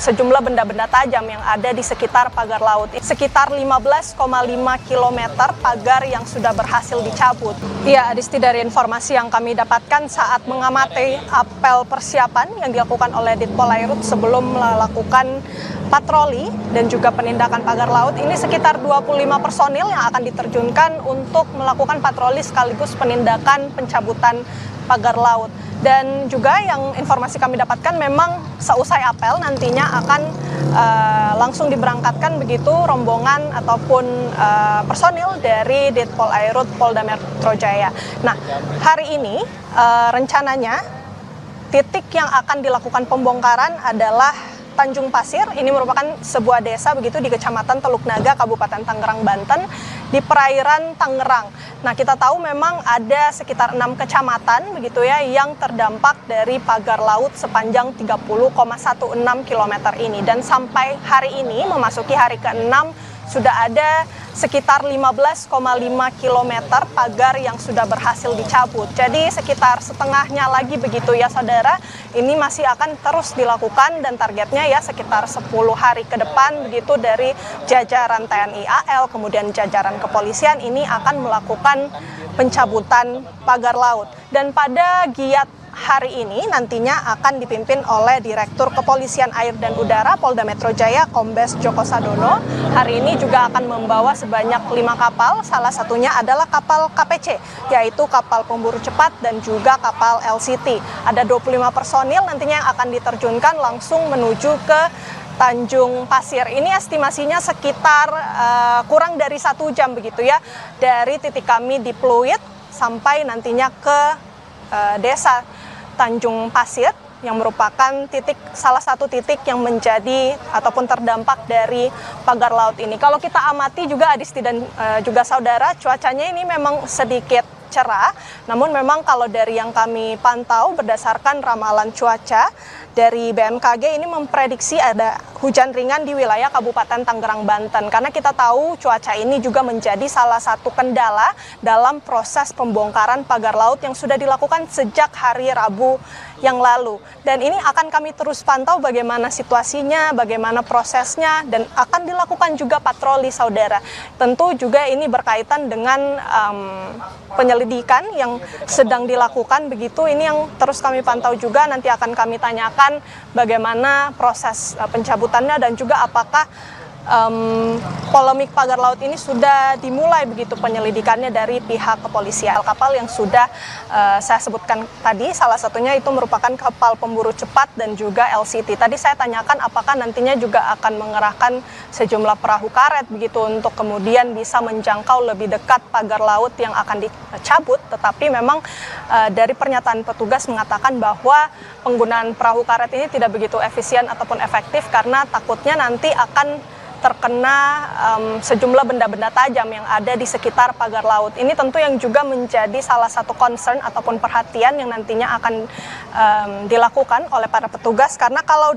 sejumlah benda-benda tajam yang ada di sekitar pagar laut. Sekitar 15,5 km pagar yang sudah berhasil dicabut. Ya, Adisti, dari informasi yang kami dapatkan saat mengamati apel persiapan yang dilakukan oleh Ditpol Airut sebelum melakukan patroli dan juga penindakan pagar laut, ini sekitar 25 personil yang akan diterjunkan untuk melakukan patroli sekaligus penindakan pencabutan pagar laut. Dan juga yang informasi kami dapatkan memang seusai apel nantinya akan langsung diberangkatkan begitu rombongan ataupun personil dari Ditpol Airut Polda Metro Jaya. Nah, hari ini rencananya titik yang akan dilakukan pembongkaran adalah Tanjung Pasir. Ini merupakan sebuah desa begitu di Kecamatan Teluk Naga, Kabupaten Tangerang, Banten, di perairan Tangerang. Nah, kita tahu memang ada sekitar 6 kecamatan begitu ya yang terdampak dari pagar laut sepanjang 30,16 km ini, dan sampai hari ini memasuki hari ke-6 sudah ada sekitar 15,5 km pagar yang sudah berhasil dicabut. Jadi sekitar setengahnya lagi begitu ya saudara, ini masih akan terus dilakukan dan targetnya ya sekitar 10 hari ke depan begitu dari jajaran TNI AL, kemudian jajaran kepolisian ini akan melakukan pencabutan pagar laut. Dan pada giat hari ini nantinya akan dipimpin oleh Direktur Kepolisian Air dan Udara Polda Metro Jaya, Kombes Joko Sadono. Hari ini juga akan membawa sebanyak 5 kapal, salah satunya adalah kapal KPC, yaitu kapal pemburu cepat dan juga kapal LCT. Ada 25 personil nantinya yang akan diterjunkan langsung menuju ke Tanjung Pasir. Ini estimasinya sekitar kurang dari 1 jam begitu ya, dari titik kami di Pluit sampai nantinya ke desa Tanjung Pasir yang merupakan salah satu titik yang menjadi ataupun terdampak dari pagar laut ini. Kalau kita amati juga Adisti dan juga saudara, cuacanya ini memang sedikit cerah, namun memang kalau dari yang kami pantau berdasarkan ramalan cuaca dari BMKG ini memprediksi ada hujan ringan di wilayah Kabupaten Tangerang, Banten. Karena kita tahu cuaca ini juga menjadi salah satu kendala dalam proses pembongkaran pagar laut yang sudah dilakukan sejak hari Rabu yang lalu. Dan ini akan kami terus pantau bagaimana situasinya, bagaimana prosesnya, dan akan dilakukan juga patroli saudara. Tentu juga ini berkaitan dengan penyelidikan yang sedang dilakukan begitu. Ini yang terus kami pantau juga, nanti akan kami tanyakan bagaimana proses pencabutannya dan juga apakah polemik pagar laut ini sudah dimulai begitu penyelidikannya dari pihak kepolisian. Kapal yang sudah saya sebutkan tadi, salah satunya itu merupakan kapal pemburu cepat dan juga LCT. Tadi saya tanyakan apakah nantinya juga akan mengerahkan sejumlah perahu karet begitu untuk kemudian bisa menjangkau lebih dekat pagar laut yang akan dicabut. Tetapi memang dari pernyataan petugas mengatakan bahwa penggunaan perahu karet ini tidak begitu efisien ataupun efektif karena takutnya nanti akan terkena sejumlah benda-benda tajam yang ada di sekitar pagar laut. Ini tentu yang juga menjadi salah satu concern ataupun perhatian yang nantinya akan dilakukan oleh para petugas, karena kalau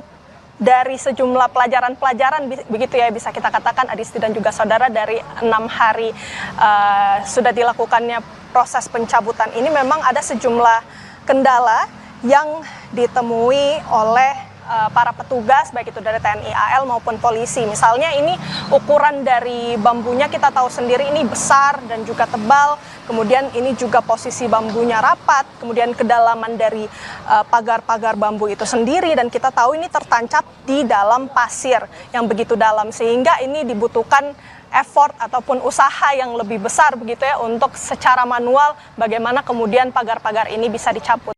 dari sejumlah pelajaran-pelajaran begitu ya bisa kita katakan Adisti dan juga saudara, dari 6 hari sudah dilakukannya proses pencabutan ini memang ada sejumlah kendala yang ditemui oleh para petugas baik itu dari TNI AL maupun polisi. Misalnya ini ukuran dari bambunya kita tahu sendiri ini besar dan juga tebal, kemudian ini juga posisi bambunya rapat, kemudian kedalaman dari pagar-pagar bambu itu sendiri, dan kita tahu ini tertancap di dalam pasir yang begitu dalam, sehingga ini dibutuhkan effort ataupun usaha yang lebih besar begitu ya untuk secara manual bagaimana kemudian pagar-pagar ini bisa dicabut.